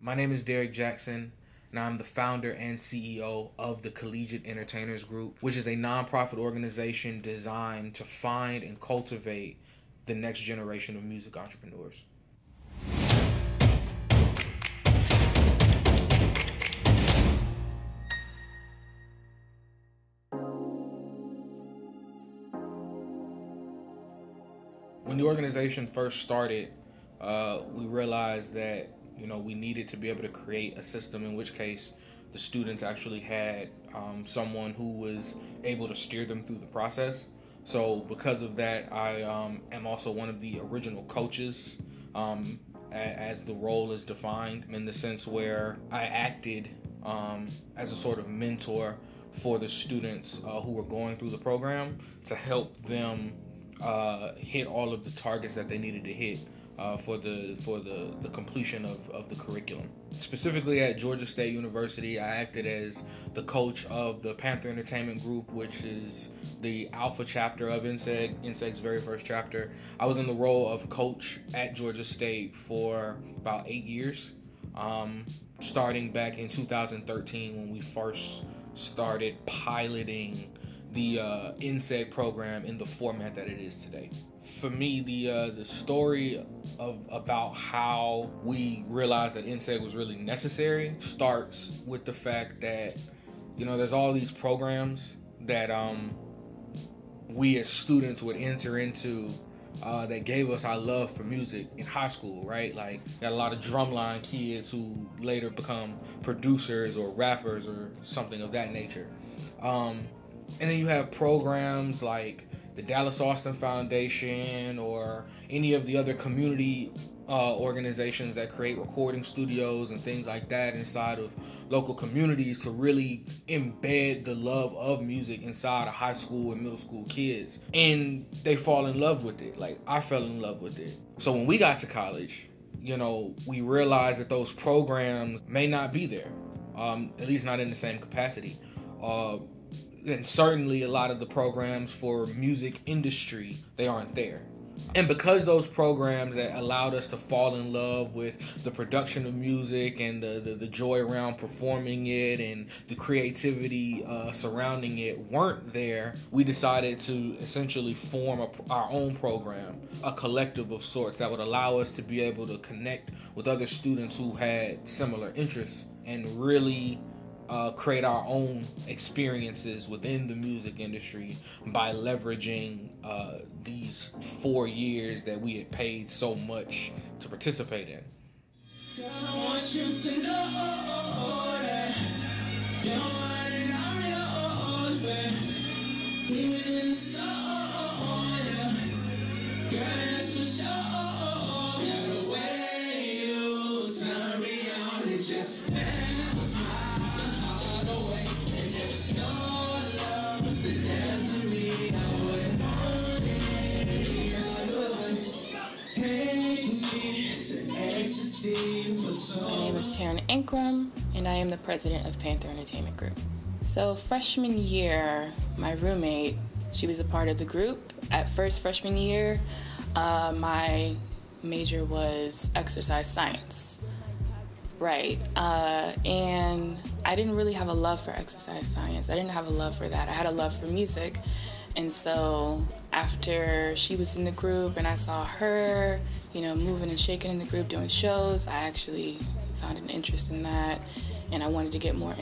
My name is Derek Jackson, and I'm the founder and CEO of the Collegiate Entertainers Group, which is a nonprofit organization designed to find and cultivate the next generation of music entrepreneurs. When the organization first started, we realized that we needed to be able to create a system in which case the students actually had someone who was able to steer them through the process. So because of that, I am also one of the original coaches, as the role is defined, in the sense where I acted as a sort of mentor for the students who were going through the program to help them hit all of the targets that they needed to hit for the completion of the curriculum. Specifically at Georgia State University, I acted as the coach of the Panther Entertainment Group, which is the alpha chapter of NCEG's very first chapter. I was in the role of coach at Georgia State for about 8 years, starting back in 2013 when we first started piloting the NCEG program in the format that it is today. For me, the story about how we realized that NCEG was really necessary starts with the fact that there's all these programs that we as students would enter into that gave us our love for music in high school, right? Like, got a lot of drumline kids who later become producers or rappers or something of that nature. And then you have programs like the Dallas Austin Foundation or any of the other community organizations that create recording studios and things like that inside of local communities to really embed the love of music inside of high school and middle school kids. And they fall in love with it. Like, I fell in love with it. So when we got to college, we realized that those programs may not be there, at least not in the same capacity. And certainly a lot of the programs for music industry, they aren't there. And because those programs that allowed us to fall in love with the production of music and the joy around performing it and the creativity surrounding it weren't there, we decided to essentially form our own program, a collective of sorts that would allow us to be able to connect with other students who had similar interests and really create our own experiences within the music industry by leveraging these 4 years that we had paid so much to participate in. My name is Taryn Ankrum, and I am the president of Panther Entertainment Group. So freshman year, my roommate, she was a part of the group. At first freshman year, my major was exercise science. Right. And I didn't really have a love for exercise science. I didn't have a love for that. I had a love for music. And so after she was in the group and I saw her, moving and shaking in the group, doing shows, I actually found an interest in that. And I wanted to get more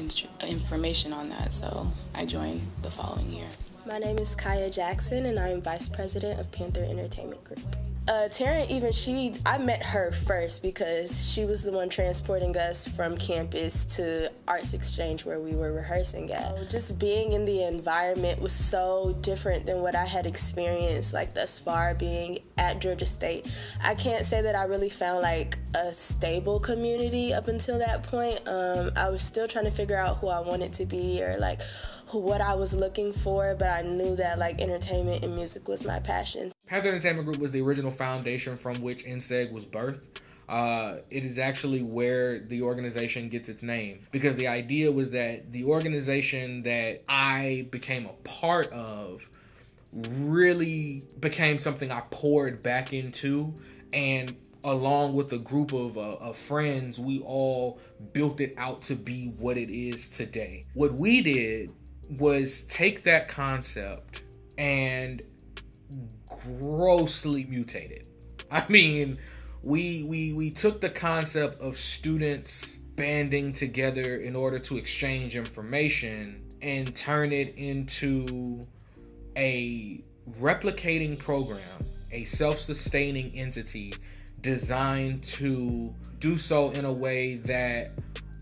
information on that. So I joined the following year. My name is Kaya Jackson, and I am Vice President of Panther Entertainment Group. Taryn, I met her first because she was the one transporting us from campus to Arts Exchange where we were rehearsing at. Just being in the environment was so different than what I had experienced thus far being at Georgia State. I can't say that I really found a stable community up until that point. I was still trying to figure out who I wanted to be or what I was looking for, but I knew that entertainment and music was my passion. Panther Entertainment Group was the original foundation from which NCEG was birthed. It is actually where the organization gets its name, because the idea was that the organization that I became a part of really became something I poured back into and along with a group of friends, we all built it out to be what it is today. What we did was take that concept and grossly mutate it. I mean, we took the concept of students banding together in order to exchange information and turn it into a replicating program, a self-sustaining entity designed to do so in a way that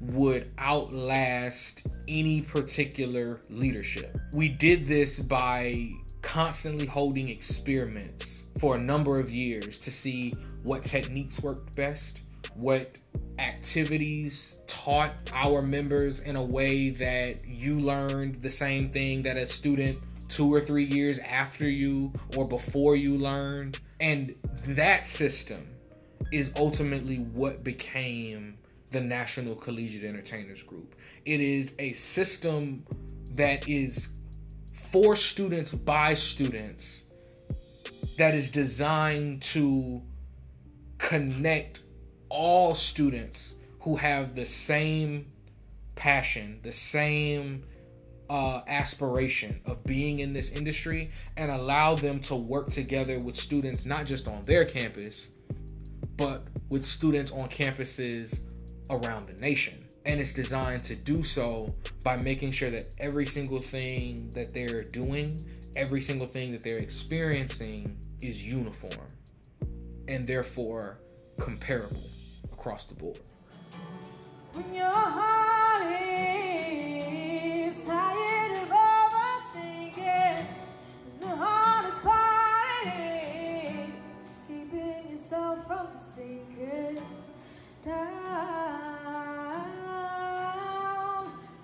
would outlast any particular leadership. We did this by constantly holding experiments for a number of years to see what techniques worked best, what activities taught our members in a way that you learned the same thing that a student 2 or 3 years after you or before you learned. And that system is ultimately what became the National Collegiate Entertainers Group. It is a system that is for students by students, that is designed to connect all students who have the same passion, the same aspiration of being in this industry, and allow them to work together with students not just on their campus, but with students on campuses around the nation. And it's designed to do so by making sure that every single thing that they're doing, every single thing that they're experiencing is uniform and therefore comparable across the board. When your heart is tired of overthinking, and the hardest part is keeping yourself from sinking down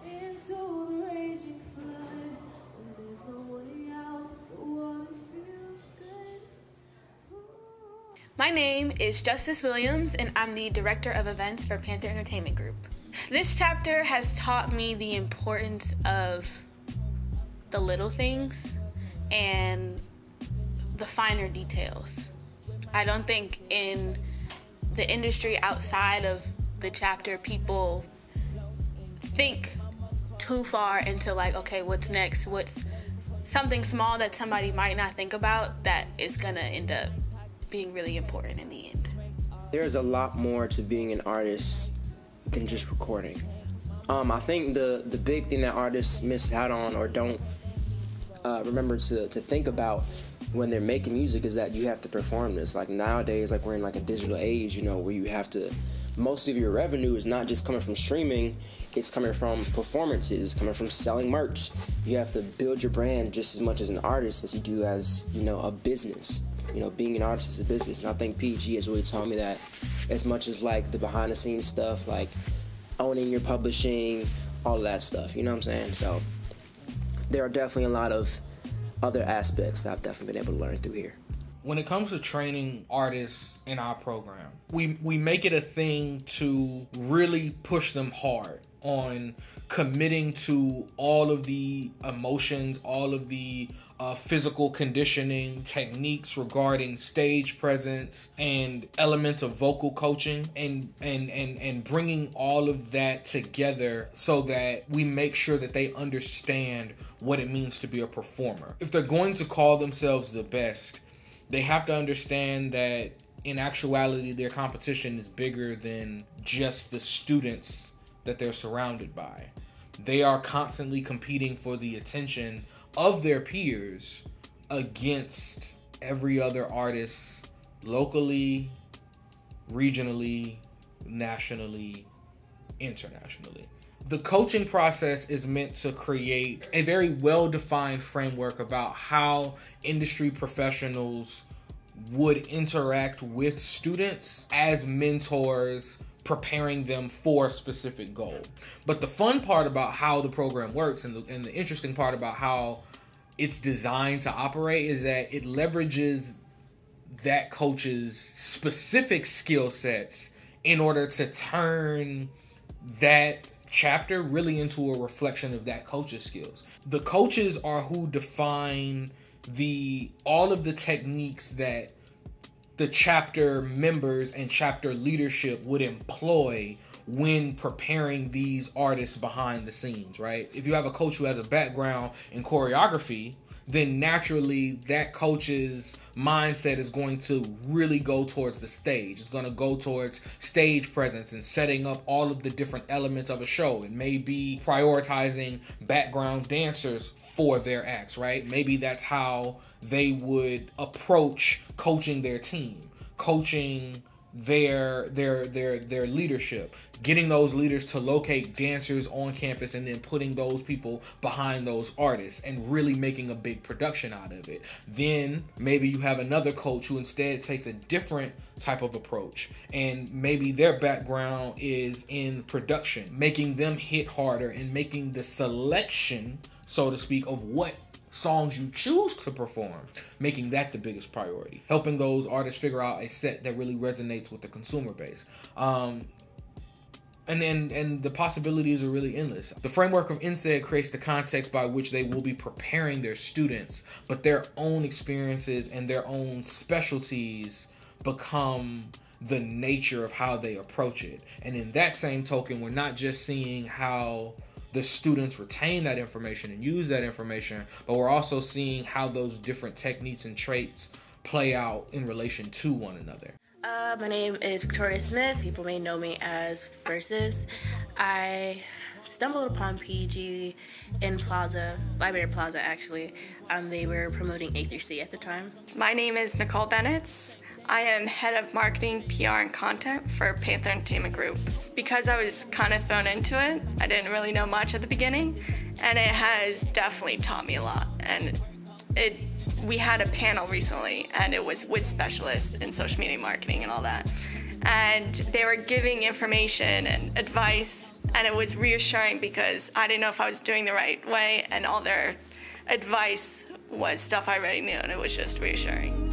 into the raging flood, where there's no way out, but the water feels good. Ooh. My name is Justice Williams, and I'm the Director of Events for Panther Entertainment Group. This chapter has taught me the importance of the little things and the finer details. I don't think in the industry outside of the chapter, people think too far into like, okay, what's next? What's something small that somebody might not think about that is gonna end up being really important in the end. There's a lot more to being an artist than just recording. I think the big thing that artists miss out on or don't remember to think about when they're making music is that you have to perform this. Like nowadays, like we're in like a digital age, you know, where you have to, most of your revenue is not just coming from streaming, it's coming from performances, it's coming from selling merch. You have to build your brand just as much as an artist as you do as, you know, a business. You know, being an artist is a business, and I think PG has really taught me that as much as like the behind the scenes stuff, like owning your publishing, all of that stuff, you know what I'm saying? So there are definitely a lot of other aspects that I've definitely been able to learn through here. When it comes to training artists in our program, we make it a thing to really push them hard on committing to all of the emotions, all of the physical conditioning techniques regarding stage presence and elements of vocal coaching, and bringing all of that together so that we make sure that they understand what it means to be a performer. If they're going to call themselves the best, they have to understand that in actuality their competition is bigger than just the students that they're surrounded by. They are constantly competing for the attention of their peers against every other artist locally, regionally, nationally, internationally. The coaching process is meant to create a very well-defined framework about how industry professionals would interact with students as mentors, preparing them for a specific goal. But the fun part about how the program works and the interesting part about how it's designed to operate is that it leverages that coach's specific skill sets in order to turn that chapter really into a reflection of that coach's skills. The coaches are who define all of the techniques that the chapter members and chapter leadership would employ when preparing these artists behind the scenes, right? If you have a coach who has a background in choreography, then naturally that coach's mindset is going to really go towards the stage. It's going to go towards stage presence and setting up all of the different elements of a show. It may be prioritizing background dancers for their acts, right? Maybe that's how they would approach coaching their team, coaching their leadership, getting those leaders to locate dancers on campus and then putting those people behind those artists and really making a big production out of it. Then maybe you have another coach who instead takes a different type of approach, and maybe their background is in production, making them hit harder and making the selection, so to speak, of what songs you choose to perform, making that the biggest priority, helping those artists figure out a set that really resonates with the consumer base. And the possibilities are really endless. The framework of NCEG creates the context by which they will be preparing their students, but their own experiences and their own specialties become the nature of how they approach it. And in that same token, we're not just seeing how the students retain that information and use that information, but we're also seeing how those different techniques and traits play out in relation to one another. My name is Victoria Smith. People may know me as Versus. I stumbled upon PG in Library Plaza actually. They were promoting A through C at the time. My name is Nicole Bennett. I am head of marketing, PR, and content for Panther Entertainment Group. Because I was kind of thrown into it, I didn't really know much at the beginning, and it has definitely taught me a lot. And we had a panel recently, and it was with specialists in social media marketing and all that. And they were giving information and advice, and it was reassuring because I didn't know if I was doing the right way, and all their advice was stuff I already knew, and it was just reassuring.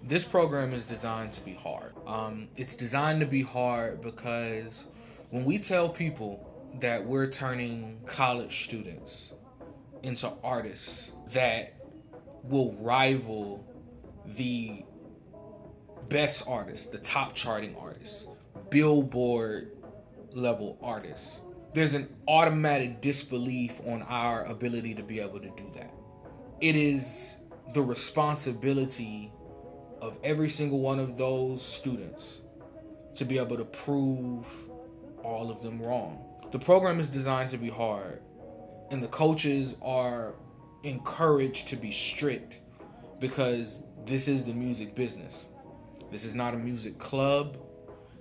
This program is designed to be hard. It's designed to be hard because when we tell people that we're turning college students into artists that will rival the best artists, the top charting artists, Billboard level artists, there's an automatic disbelief on our ability to be able to do that. It is the responsibility of every single one of those students to be able to prove all of them wrong. The program is designed to be hard, and the coaches are encouraged to be strict because this is the music business. This is not a music club.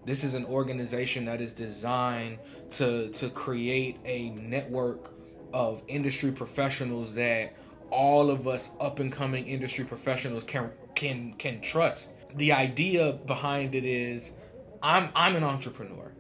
This is an organization that is designed to create a network of industry professionals that all of us up-and-coming industry professionals can trust. The idea behind it is I'm an entrepreneur.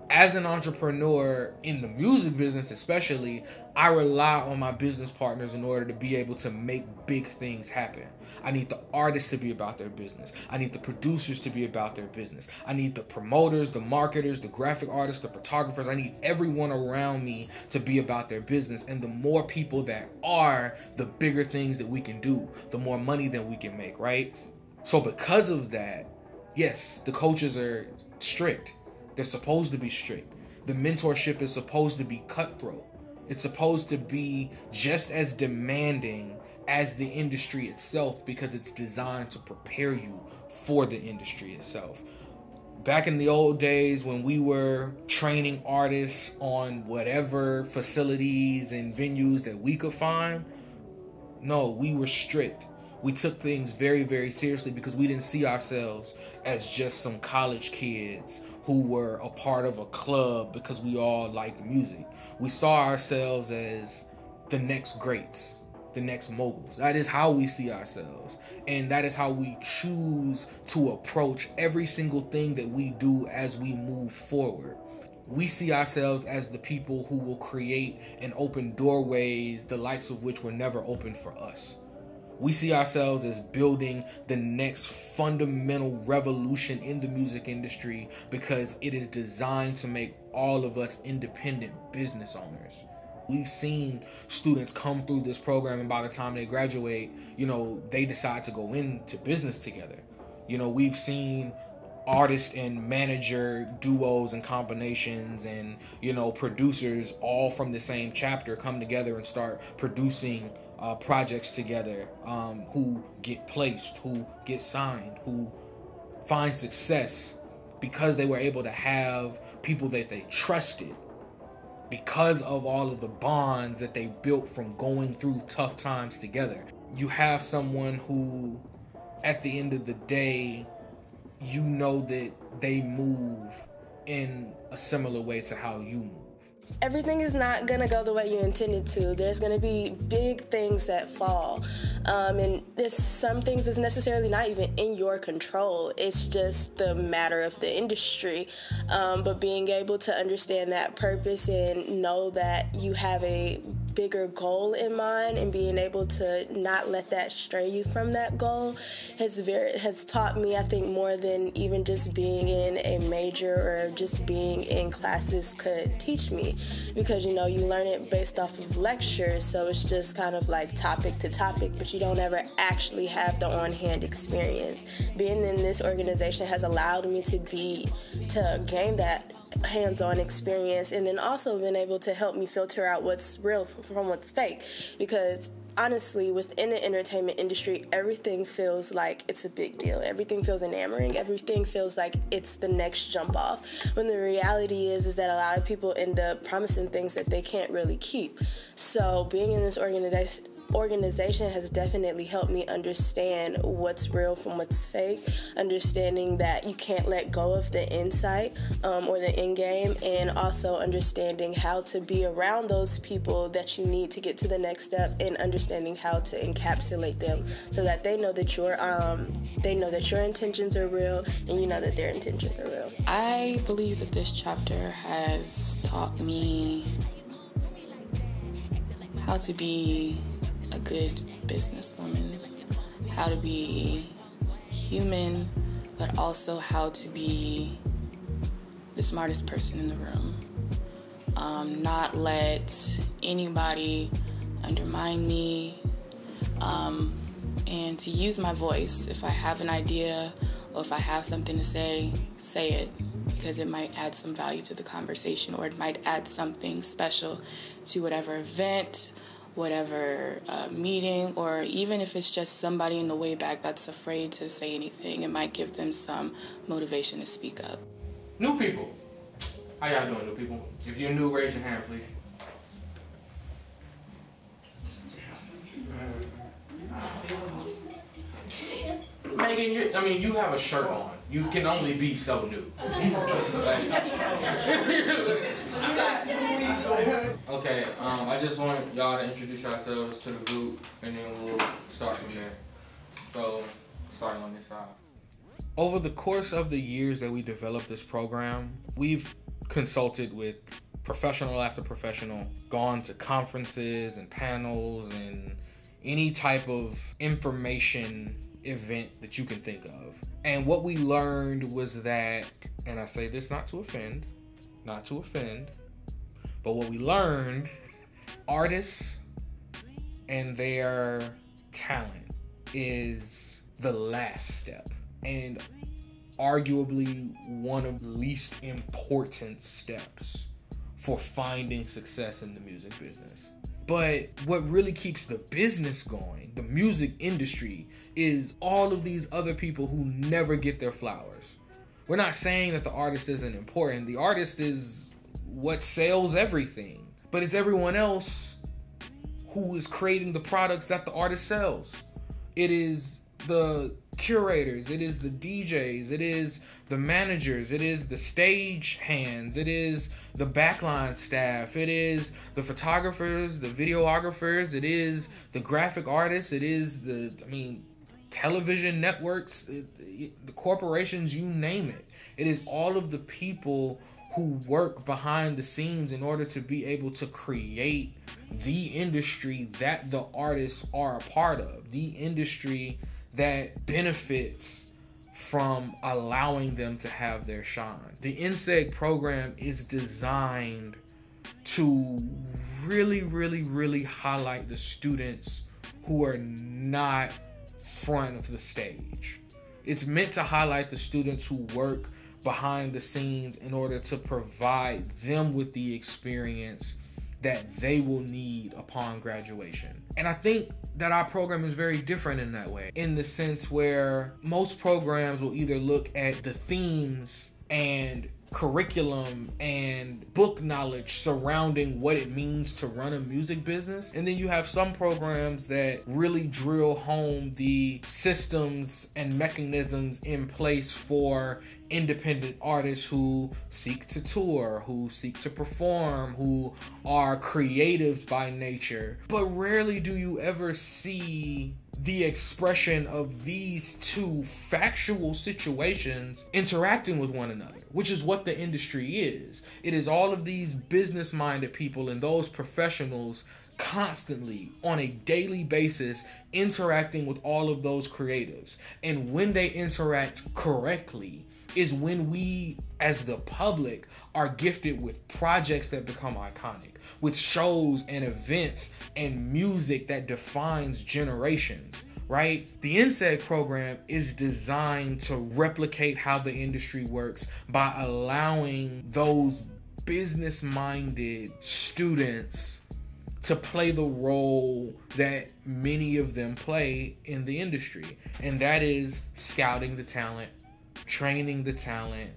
As an entrepreneur in the music business especially, I rely on my business partners in order to be able to make big things happen. I need the artists to be about their business. I need the producers to be about their business. I need the promoters, the marketers, the graphic artists, the photographers. I need everyone around me to be about their business. And the more people that are, the bigger things that we can do, the more money that we can make, right? So because of that, yes, the coaches are strict. They're supposed to be strict. The mentorship is supposed to be cutthroat. It's supposed to be just as demanding as the industry itself because it's designed to prepare you for the industry itself. Back in the old days when we were training artists on whatever facilities and venues that we could find, no, we were strict. We took things very, very seriously because we didn't see ourselves as just some college kids who were a part of a club because we all liked music. We saw ourselves as the next greats, the next moguls. That is how we see ourselves. And that is how we choose to approach every single thing that we do as we move forward. We see ourselves as the people who will create and open doorways, the likes of which were never opened for us. We see ourselves as building the next fundamental revolution in the music industry because it is designed to make all of us independent business owners. We've seen students come through this program, and by the time they graduate, they decide to go into business together. We've seen artist and manager duos and combinations and, producers all from the same chapter come together and start producing projects together, who get placed, who get signed, who find success because they were able to have people that they trusted because of all of the bonds that they built from going through tough times together. You have someone who, at the end of the day, that they move in a similar way to how you move. Everything is not going to go the way you intended to. There's going to be big things that fall. And there's some things that's necessarily not even in your control. It's just the matter of the industry. But being able to understand that purpose and know that you have a bigger goal in mind and being able to not let that stray you from that goal has taught me, I think, more than even just being in a major or just being in classes could teach me. Because, you learn it based off of lectures, so it's just kind of like topic to topic, but you don't ever actually have the on-hand experience. Being in this organization has allowed me to gain that hands-on experience, and then also been able to help me filter out what's real from what's fake. Because honestly, within the entertainment industry, everything feels like it's a big deal. Everything feels enamoring. Everything feels like it's the next jump off. When the reality is that a lot of people end up promising things that they can't really keep. So being in this organization has definitely helped me understand what's real from what's fake, understanding that you can't let go of the insight or the end game, and also understanding how to be around those people that you need to get to the next step, and understanding how to encapsulate them so that they know that your intentions are real and you know that their intentions are real. I believe that this chapter has taught me how to be a good businesswoman, how to be human, but also how to be the smartest person in the room. Not let anybody undermine me, and to use my voice. If I have an idea or if I have something to say it, because it might add some value to the conversation, or it might add something special to whatever event, whatever meeting, or even if it's just somebody in the way back that's afraid to say anything, it might give them some motivation to speak up. New people. How y'all doing, new people? If you're new, raise your hand, please. Megan, you have a shirt on. You can only be so new. Okay, I just want y'all to introduce yourselves to the group, and then we'll start from there. So, starting on this side. Over the course of the years that we developed this program, we've consulted with professional after professional, gone to conferences and panels and any type of information event that you can think of. And what we learned was that, and I say this not to offend, but what we learned, artists and their talent is the last step, and arguably one of the least important steps for finding success in the music business. But what really keeps the business going, the music industry, is all of these other people who never get their flowers. We're not saying that the artist isn't important. The artist is what sells everything. But it's everyone else who is creating the products that the artist sells. It is the curators, it is the DJs, it is the managers, it is the stage hands, it is the backline staff, it is the photographers, the videographers, it is the graphic artists, it is television networks, the corporations, you name it. It is all of the people who work behind the scenes in order to be able to create the industry that the artists are a part of, the industry that benefits from allowing them to have their shine. The NCEG program is designed to really, really, really highlight the students who are not front of the stage. It's meant to highlight the students who work behind the scenes in order to provide them with the experience that they will need upon graduation. And I think that our program is very different in that way, in the sense where most programs will either look at the themes and curriculum and book knowledge surrounding what it means to run a music business. And then you have some programs that really drill home the systems and mechanisms in place for independent artists who seek to tour, who seek to perform, who are creatives by nature. But rarely do you ever see the expression of these two factual situations interacting with one another, which is what the industry is. It is all of these business-minded people and those professionals constantly, on a daily basis, interacting with all of those creatives. And when they interact correctly is when we, as the public, are gifted with projects that become iconic, with shows and events and music that defines generations, right? The NCEG program is designed to replicate how the industry works by allowing those business-minded students to play the role that many of them play in the industry. And that is scouting the talent, training the talent,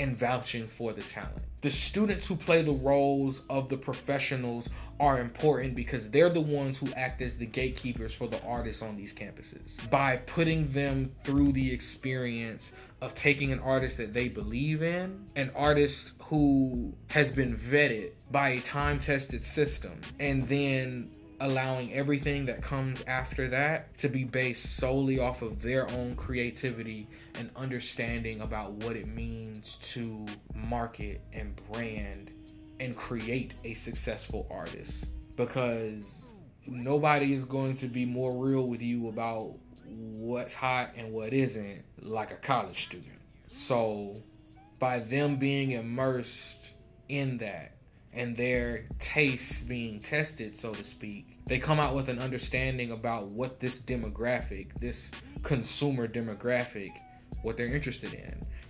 and vouching for the talent. The students who play the roles of the professionals are important because they're the ones who act as the gatekeepers for the artists on these campuses. By putting them through the experience of taking an artist that they believe in, an artist who has been vetted by a time-tested system, and then allowing everything that comes after that to be based solely off of their own creativity and understanding about what it means to market and brand and create a successful artist. Because nobody is going to be more real with you about what's hot and what isn't like a college student. So by them being immersed in that, and their tastes being tested, so to speak, they come out with an understanding about what this demographic, this consumer demographic, what they're interested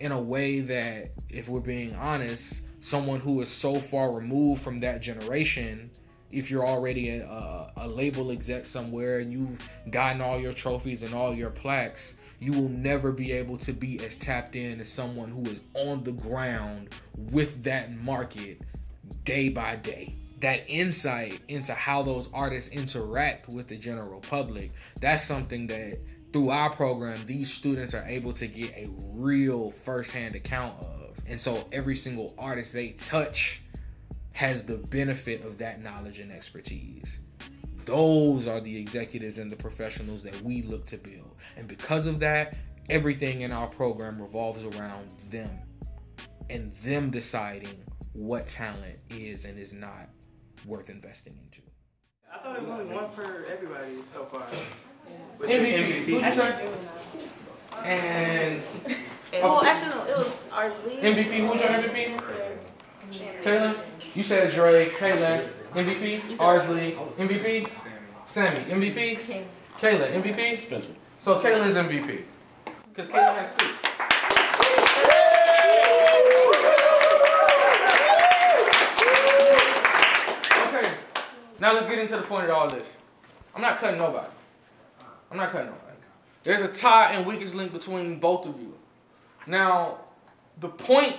in a way that, if we're being honest, someone who is so far removed from that generation, if you're already a label exec somewhere and you've gotten all your trophies and all your plaques, you will never be able to be as tapped in as someone who is on the ground with that market day by day. That insight into how those artists interact with the general public, that's something that through our program, these students are able to get a real firsthand account of. And so every single artist they touch has the benefit of that knowledge and expertise. Those are the executives and the professionals that we look to build. And because of that, everything in our program revolves around them and them deciding what talent is and is not worth investing into. I thought it was only one for everybody so far. MVP. And well, actually, no, it was Arsley. MVP. Who's your MVP? Kaylin. You said Dre. Kaylin. MVP. Arsley. MVP. Sammy. MVP. Kaylin. MVP. Spencer. So Kaylin's MVP because Kaylin has 2. Now let's get into the point of all this. I'm not cutting nobody. There's a tie and weakest link between both of you. Now, the point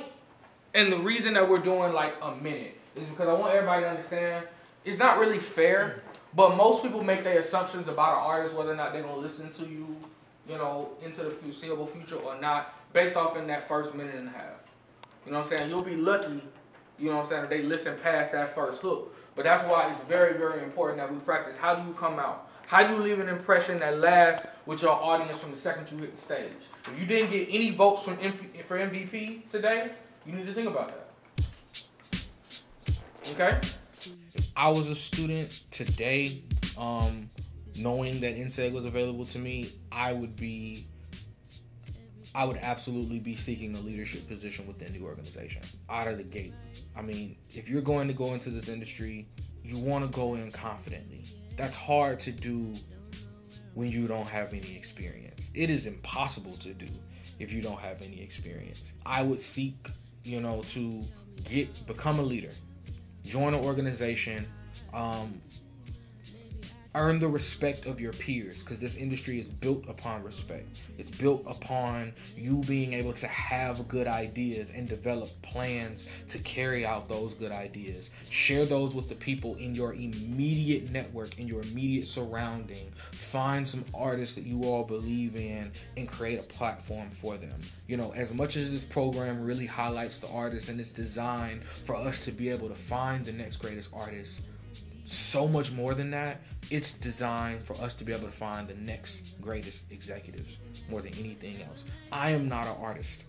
and the reason that we're doing like a minute is because I want everybody to understand it's not really fair, but most people make their assumptions about an artist, whether or not they're going to listen to you, you know, into the foreseeable future or not, based off in that first minute and a half. You know what I'm saying? You'll be lucky, you know what I'm saying, if they listen past that first hook. But that's why it's very, very important that we practice. How do you come out? How do you leave an impression that lasts with your audience from the second you hit the stage? If you didn't get any votes for MVP today, you need to think about that. Okay? If I was a student today, knowing that NCEG was available to me, I would absolutely be seeking a leadership position within the organization out of the gate. I mean, if you're going to go into this industry, you want to go in confidently. That's hard to do when you don't have any experience. It is impossible to do if you don't have any experience. I would seek, you know, to become a leader, join an organization, earn the respect of your peers, because this industry is built upon respect. It's built upon you being able to have good ideas and develop plans to carry out those good ideas. Share those with the people in your immediate network, in your immediate surrounding. Find some artists that you all believe in and create a platform for them. You know, as much as this program really highlights the artists and it's designed for us to be able to find the next greatest artist, so much more than that, it's designed for us to be able to find the next greatest executives more than anything else. I am not an artist.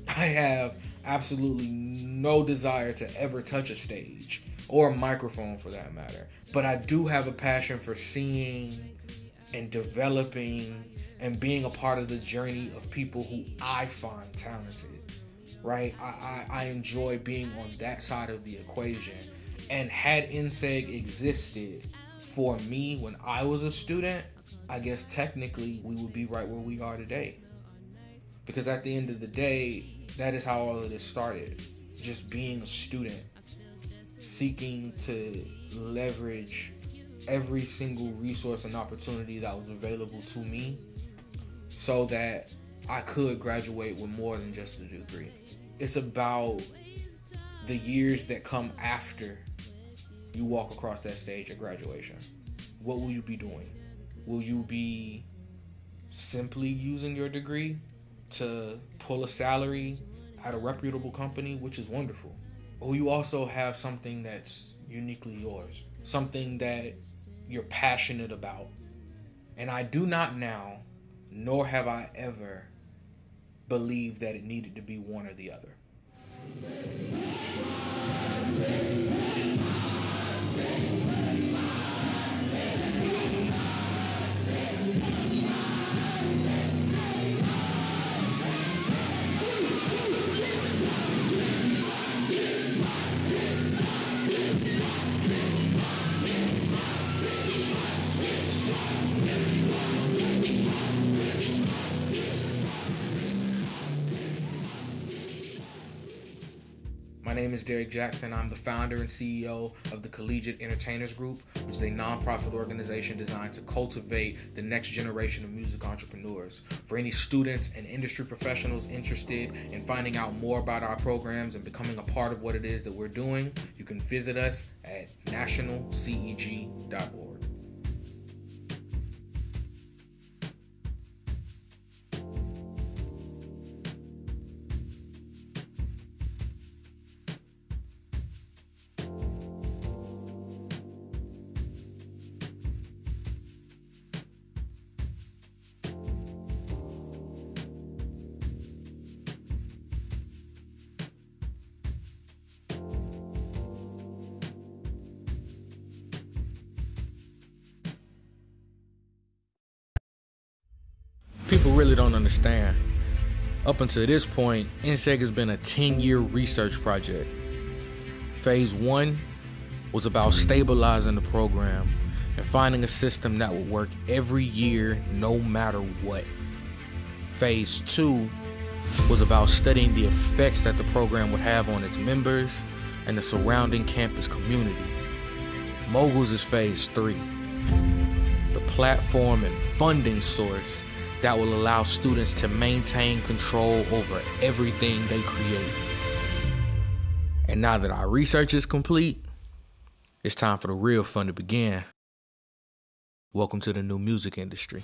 I have absolutely no desire to ever touch a stage or a microphone for that matter. But I do have a passion for seeing and developing and being a part of the journey of people who I find talented, right? I enjoy being on that side of the equation. And had NCEG existed for me when I was a student, I guess technically we would be right where we are today. Because at the end of the day, that is how all of this started. Just being a student, seeking to leverage every single resource and opportunity that was available to me so that I could graduate with more than just a degree. It's about the years that come after you walk across that stage at graduation. What will you be doing? Will you be simply using your degree to pull a salary at a reputable company, which is wonderful? Or will you also have something that's uniquely yours, something that you're passionate about? And I do not now, nor have I ever believed that it needed to be one or the other. My name is Derek Jackson. I'm the founder and CEO of the Collegiate Entertainers Group, which is a nonprofit organization designed to cultivate the next generation of music entrepreneurs. For any students and industry professionals interested in finding out more about our programs and becoming a part of what it is that we're doing, you can visit us at nationalceg.org. People really don't understand. Up until this point, NCEG has been a 10-year research project. Phase 1 was about stabilizing the program and finding a system that would work every year, no matter what. Phase 2 was about studying the effects that the program would have on its members and the surrounding campus community. MOGULS is Phase 3, the platform and funding source that will allow students to maintain control over everything they create. And now that our research is complete, It's time for the real fun to begin. Welcome to the new music industry.